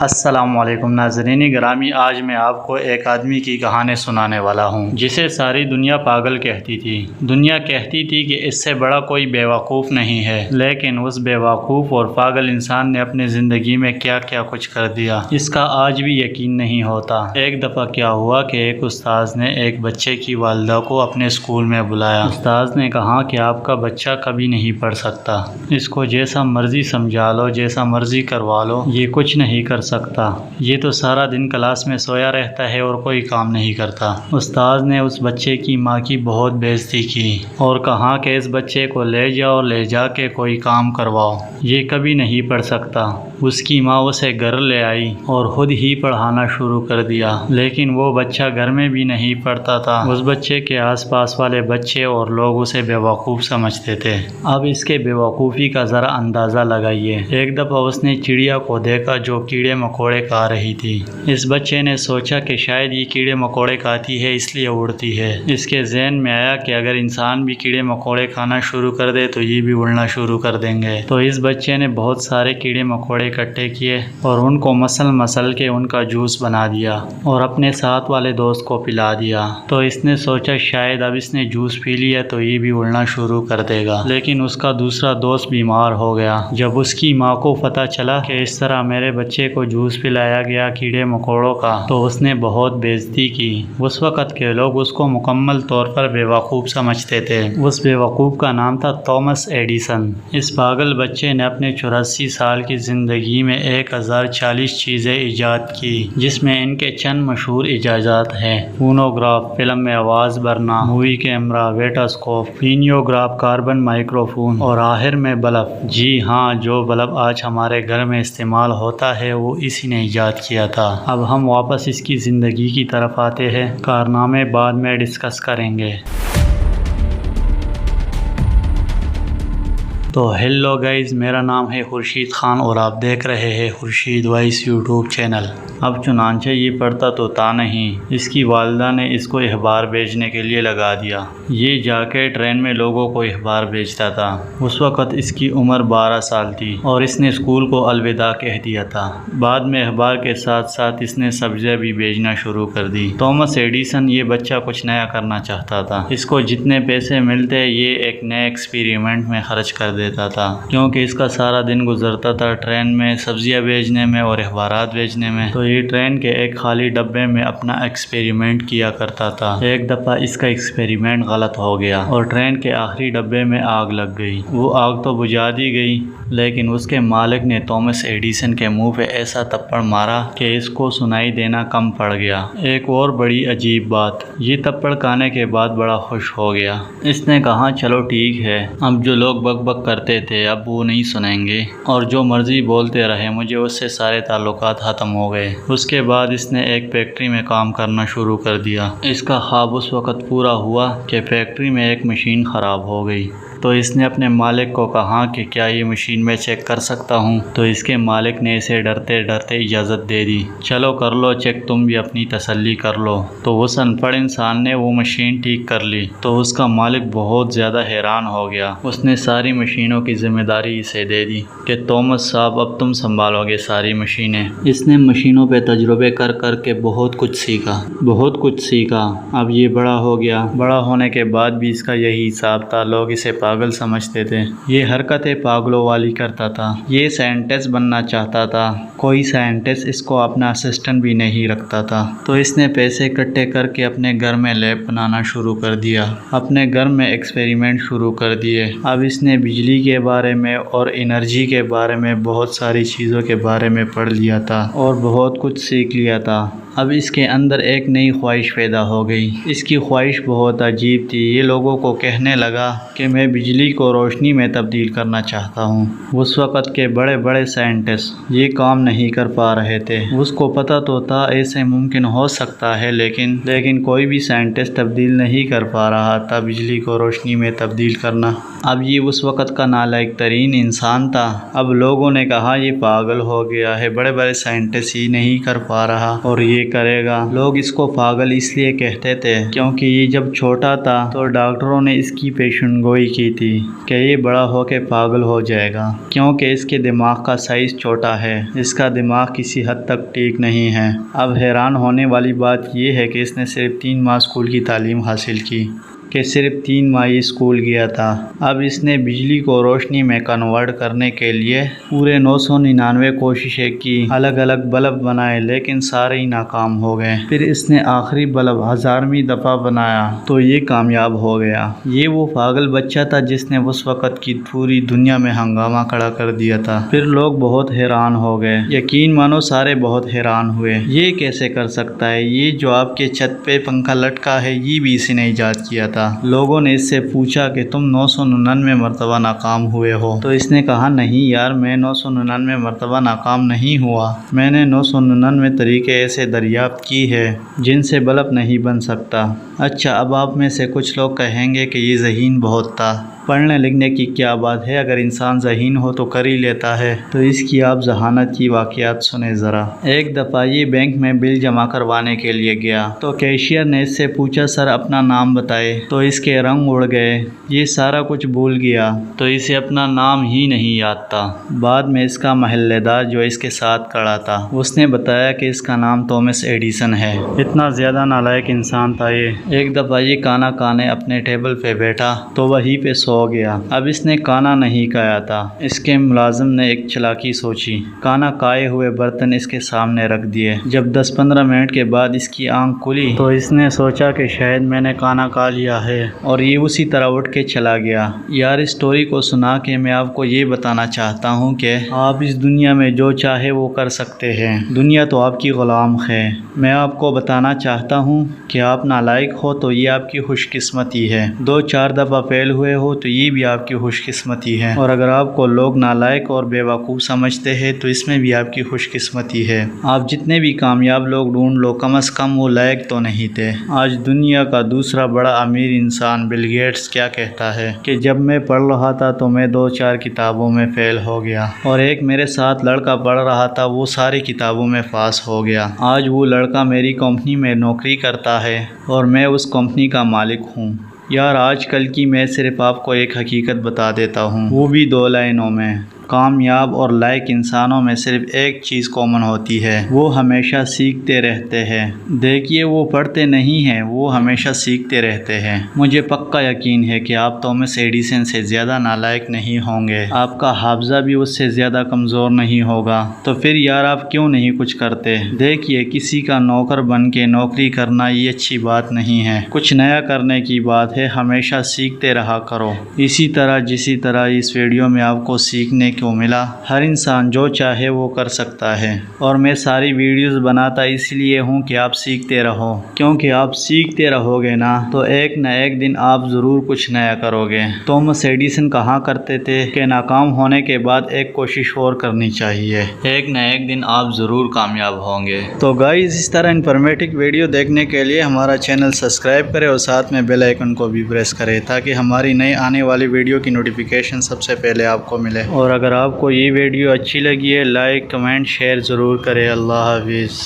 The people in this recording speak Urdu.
السلام علیکم ناظرین گرامی، آج میں آپ کو ایک آدمی کی کہانی سنانے والا ہوں جسے ساری دنیا پاگل کہتی تھی۔ دنیا کہتی تھی کہ اس سے بڑا کوئی بیوقوف نہیں ہے، لیکن اس بیوقوف اور پاگل انسان نے اپنی زندگی میں کیا کیا کچھ کر دیا، اس کا آج بھی یقین نہیں ہوتا۔ ایک دفعہ کیا ہوا کہ ایک استاذ نے ایک بچے کی والدہ کو اپنے اسکول میں بلایا۔ استاذ نے کہا کہ آپ کا بچہ کبھی نہیں پڑھ سکتا، اس کو جیسا مرضی سمجھا لو، جیسا مرضی کروا لو، یہ کچھ نہیں کر سکتا، یہ تو سارا دن کلاس میں سویا رہتا ہے اور کوئی کام نہیں کرتا۔ استاذ نے اس بچے کی ماں کی بہت بےعزتی کی اور کہا کہ اس بچے کو لے جاؤ، لے جا کے کوئی کام کرواؤ، یہ کبھی نہیں پڑھ سکتا۔ اس کی ماں اسے گھر لے آئی اور خود ہی پڑھانا شروع کر دیا، لیکن وہ بچہ گھر میں بھی نہیں پڑھتا تھا۔ اس بچے کے آس پاس والے بچے اور لوگ اسے بیوقوف سمجھتے تھے۔ اب اس کے بیوقوفی کا ذرا اندازہ لگائیے۔ ایک دفعہ اس نے چڑیا کو دیکھا جو کیڑے مکوڑے کھا رہی تھی۔ اس بچے نے سوچا کہ شاید یہ کیڑے مکوڑے کھاتی ہے اس لیے اڑتی ہے۔ اس کے ذہن میں آیا کہ اگر انسان بھی کیڑے مکوڑے کھانا شروع کر دے تو یہ بھی اڑنا شروع کر دیں گے۔ تو اس بچے نے بہت سارے کیڑے مکوڑے اکٹھے کیے اور ان کو مسل کے ان کا جوس بنا دیا اور اپنے ساتھ والے دوست کو پلا دیا۔ تو اس نے سوچا شاید اب اس نے جوس پی لیا تو یہ بھی اڑنا شروع کر دے گا، لیکن اس کا دوسرا دوست بیمار ہو گیا۔ جب اس کی ماں کو پتہ چلا کہ اس طرح میرے بچے کو جوس پلایا گیا کیڑے مکوڑوں کا، تو اس نے بہت بےعزتی کی۔ اس وقت کے لوگ اس کو مکمل طور پر بیوقوف سمجھتے تھے۔ اس بیوقوف کا نام تھا تومس ایڈیسن۔ اس پاگل بچے نے اپنے 84 سال کی زندگی میں 1040 چیزیں ایجاد کی، جس میں ان کے چند مشہور ایجادات ہیں: فونوگراف فلم میں آواز بھرنا، مووی کیمرہ، ویٹاسکوپ، فینیوگراف کاربن مائکروفون اور آخر میں بلب۔ جی ہاں، جو بلب آج ہمارے گھر میں استعمال ہوتا ہے وہ اسی نے ایجاد کیا تھا۔ اب ہم واپس اس کی زندگی کی طرف آتے ہیں، کارنامے بعد میں ڈسکس کریں گے۔ تو ہیلو گائز، میرا نام ہے خورشید خان اور آپ دیکھ رہے ہیں خورشید وائس یوٹیوب چینل۔ اب چنانچہ یہ پڑھتا تو تھا نہیں، اس کی والدہ نے اس کو اخبار بھیجنے کے لیے لگا دیا۔ یہ جا کے ٹرین میں لوگوں کو اخبار بھیجتا تھا۔ اس وقت اس کی عمر 12 سال تھی اور اس نے اسکول کو الوداع کہہ دیا تھا۔ بعد میں اخبار کے ساتھ ساتھ اس نے سبزیاں بھی بھیجنا شروع کر دی۔ تومس ایڈیسن یہ بچہ کچھ نیا کرنا چاہتا تھا۔ اس کو جتنے پیسے ملتے یہ ایک نئے ایکسپیریمنٹ میں خرچ کر دیتا تھا، کیونکہ اس کا سارا دن گزرتا تھا ٹرین میں سبزیاں بھیجنے میں اور اخبارات بھیجنے میں۔ تو یہ ٹرین کے ایک خالی ڈبے میں اپنا ایکسپیریمنٹ کیا کرتا تھا۔ ایک دفعہ اس کا ایکسپیریمنٹ غلط ہو گیا اور ٹرین کے آخری ڈبے میں آگ لگ گئی۔ وہ آگ تو بجھا دی گئی، لیکن اس کے مالک نے تومس ایڈیسن کے منہ پہ ایسا تپڑ مارا کہ اس کو سنائی دینا کم پڑ گیا۔ ایک اور بڑی عجیب بات، یہ تپڑ کھانے کے بعد بڑا خوش ہو گیا۔ اس نے کہا چلو ٹھیک ہے، اب جو لوگ بک بک کرتے تھے اب وہ نہیں سنیں گے، اور جو مرضی بولتے رہے، مجھے اس سے سارے تعلقات ختم ہو گئے۔ اس کے بعد اس نے ایک فیکٹری میں کام کرنا شروع کر دیا۔ اس کا خواب اس وقت پورا ہوا کہ فیکٹری میں ایک مشین خراب ہو گئی۔ تو اس نے اپنے مالک کو کہا کہ کیا یہ مشین میں چیک کر سکتا ہوں؟ تو اس کے مالک نے اسے ڈرتے ڈرتے اجازت دے دی۔ چلو کر لو چیک، تم بھی اپنی تسلی کر لو۔ تو اس ان پڑھ انسان نے وہ مشین ٹھیک کر لی۔ تو اس کا مالک بہت زیادہ حیران ہو گیا۔ اس نے ساری مشینوں کی ذمہ داری اسے دے دی کہ تومس صاحب اب تم سنبھالو گے ساری مشینیں۔ اس نے مشینوں پہ تجربے کر کر کے بہت کچھ سیکھا۔ اب یہ بڑا ہو گیا۔ بڑا ہونے کے بعد بھی اس کا یہی حساب تھا، لوگ اسے پاگل سمجھتے تھے۔ یہ حرکتیں پاگلوں والی کرتا تھا۔ یہ سائنٹسٹ بننا چاہتا تھا، کوئی سائنٹسٹ اس کو اپنا اسسٹنٹ بھی نہیں رکھتا تھا۔ تو اس نے پیسے اکٹھے کر کے اپنے گھر میں لیب بنانا شروع کر دیا، اپنے گھر میں ایکسپیریمنٹ شروع کر دیے۔ اب اس نے بجلی کے بارے میں اور انرجی کے بارے میں بہت ساری چیزوں کے بارے میں پڑھ لیا تھا اور بہت کچھ سیکھ لیا تھا۔ اب اس کے اندر ایک نئی خواہش پیدا ہو گئی۔ اس کی خواہش بہت عجیب تھی۔ یہ لوگوں کو کہنے لگا کہ میں بجلی کو روشنی میں تبدیل کرنا چاہتا ہوں۔ اس وقت کے بڑے بڑے سائنٹسٹ یہ کام نہیں کر پا رہے تھے۔ اس کو پتہ تو تھا ایسے ممکن ہو سکتا ہے، لیکن کوئی بھی سائنٹسٹ تبدیل نہیں کر پا رہا تھا بجلی کو روشنی میں تبدیل کرنا۔ اب یہ اس وقت کا نالائق ترین انسان تھا۔ اب لوگوں نے کہا یہ پاگل ہو گیا ہے، بڑے بڑے سائنٹسٹ ہی نہیں کر پا رہا اور یہ یہ کرے گا۔ لوگ اس کو پاگل اس لیے کہتے تھے کیونکہ یہ جب چھوٹا تھا تو ڈاکٹروں نے اس کی پیشن گوئی کی تھی کہ یہ بڑا ہو کے پاگل ہو جائے گا کیونکہ اس کے دماغ کا سائز چھوٹا ہے، اس کا دماغ کسی حد تک ٹھیک نہیں ہے۔ اب حیران ہونے والی بات یہ ہے کہ اس نے صرف 3 ماہ اسکول کی تعلیم حاصل کی، کہ صرف 3 ماہ اسکول گیا تھا۔ اب اس نے بجلی کو روشنی میں کنورٹ کرنے کے لیے پورے 999 کوششیں کی، الگ الگ بلب بنائے لیکن سارے ہی ناکام ہو گئے۔ پھر اس نے آخری بلب 1000ویں دفعہ بنایا تو یہ کامیاب ہو گیا۔ یہ وہ پاگل بچہ تھا جس نے اس وقت کی پوری دنیا میں ہنگامہ کھڑا کر دیا تھا۔ پھر لوگ بہت حیران ہو گئے، یقین مانو سارے بہت حیران ہوئے، یہ کیسے کر سکتا ہے؟ یہ جو آپ کے چھت پہ پنکھا لٹکا ہے یہ بھی اسی نے ایجاد کیا تھا۔ لوگوں نے اس سے پوچھا کہ تم 999 مرتبہ ناکام ہوئے ہو؟ تو اس نے کہا نہیں یار، میں 999 مرتبہ ناکام نہیں ہوا، میں نے 999 طریقے ایسے دریافت کی ہے جن سے بلب نہیں بن سکتا۔ اچھا، اب آپ میں سے کچھ لوگ کہیں گے کہ یہ ذہین بہت تھا، پڑھنے لکھنے کی کیا بات ہے، اگر انسان ذہین ہو تو کر ہی لیتا ہے۔ تو اس کی آپ ذہانت کی واقعات سنیں ذرا۔ ایک دفعہ یہ بینک میں بل جمع کروانے کے لیے گیا تو کیشیئر نے اس سے پوچھا سر اپنا نام بتائے، تو اس کے رنگ اڑ گئے، یہ سارا کچھ بھول گیا، تو اسے اپنا نام ہی نہیں یاد تھا۔ بعد میں اس کا محلے دار جو اس کے ساتھ کھڑا تھا اس نے بتایا کہ اس کا نام تومس ایڈیسن ہے۔ اتنا زیادہ نالائق انسان تھا یہ۔ ایک دفعہ یہ کھانا کھانے اپنے ٹیبل پہ بیٹھا تو وہیں پہ سو گیا۔ اب اس نے کھانا نہیں کھایا تھا۔ اس کے ملازم نے ایک چلاکی سوچی، کھانا کھائے ہوئے برتن اس کے سامنے رکھ دیے۔ جب 10-15 منٹ کے بعد اس کی آنکھ کھلی تو اس نے سوچا کہ شاید میں نے کھانا کھا لیا ہے، اور یہ اسی طرح اٹھ کے چلا گیا۔ یار اس سٹوری کو سنا کے میں آپ کو یہ بتانا چاہتا ہوں کہ آپ اس دنیا میں جو چاہے وہ کر سکتے ہیں، دنیا تو آپ کی غلام ہے۔ میں آپ کو بتانا چاہتا ہوں کہ آپ نالائق ہو تو یہ آپ کی خوش قسمتی ہے، 2-4 دفعہ فیل ہوئے ہو تو یہ بھی آپ کی خوش قسمتی ہے، اور اگر آپ کو لوگ نالائق اور بے وقوف سمجھتے ہیں تو اس میں بھی آپ کی خوش قسمتی ہے۔ آپ جتنے بھی کامیاب لوگ ڈھونڈ لو، کم از کم وہ لائق تو نہیں تھے۔ آج دنیا کا دوسرا بڑا امیر انسان بل گیٹس کیا کہتا ہے کہ جب میں پڑھ رہا تھا تو میں 2-4 کتابوں میں فیل ہو گیا، اور ایک میرے ساتھ لڑکا پڑھ رہا تھا وہ ساری کتابوں میں پاس ہو گیا۔ آج وہ لڑکا میری کمپنی میں نوکری کرتا ہے اور میں اس کمپنی کا مالک ہوں۔ یار آج کل کی میں صرف آپ کو ایک حقیقت بتا دیتا ہوں، وہ بھی 2 لائنوں میں۔ کامیاب اور لائق انسانوں میں صرف ایک چیز کامن ہوتی ہے، وہ ہمیشہ سیکھتے رہتے ہیں۔ دیکھیے وہ پڑھتے نہیں ہیں، وہ ہمیشہ سیکھتے رہتے ہیں۔ مجھے پکا یقین ہے کہ آپ تومس ایڈیسن سے زیادہ نالائق نہیں ہوں گے، آپ کا حافظہ بھی اس سے زیادہ کمزور نہیں ہوگا، تو پھر یار آپ کیوں نہیں کچھ کرتے؟ دیکھیے کسی کا نوکر بن کے نوکری کرنا یہ اچھی بات نہیں ہے، کچھ نیا کرنے کی بات ہے، ہمیشہ سیکھتے رہا کرو۔ اسی طرح جسی طرح اس ویڈیو میں آپ کو سیکھنے کو ملا، ہر انسان جو چاہے وہ کر سکتا ہے، اور میں ساری ویڈیوز بناتا اس لیے ہوں کہ آپ سیکھتے رہو، کیونکہ آپ سیکھتے رہو گے نا تو ایک نہ ایک دن آپ ضرور کچھ نیا کرو گے۔ تومس ایڈیسن کہا کرتے تھے کہ ناکام ہونے کے بعد ایک کوشش اور کرنی چاہیے، ایک نہ ایک دن آپ ضرور کامیاب ہوں گے۔ تو گائز اس طرح انفارمیٹک ویڈیو دیکھنے کے لیے ہمارا چینل سبسکرائب کرے اور ساتھ میں بیل آئیکن کو بھی پریس کرے تاکہ ہماری نئی آنے والی ویڈیو کی نوٹیفیکیشن سب سے پہلے آپ کو ملے۔ اور اگر آپ کو یہ ویڈیو اچھی لگی ہے لائک کمنٹ شیئر ضرور کرے۔ اللہ حافظ۔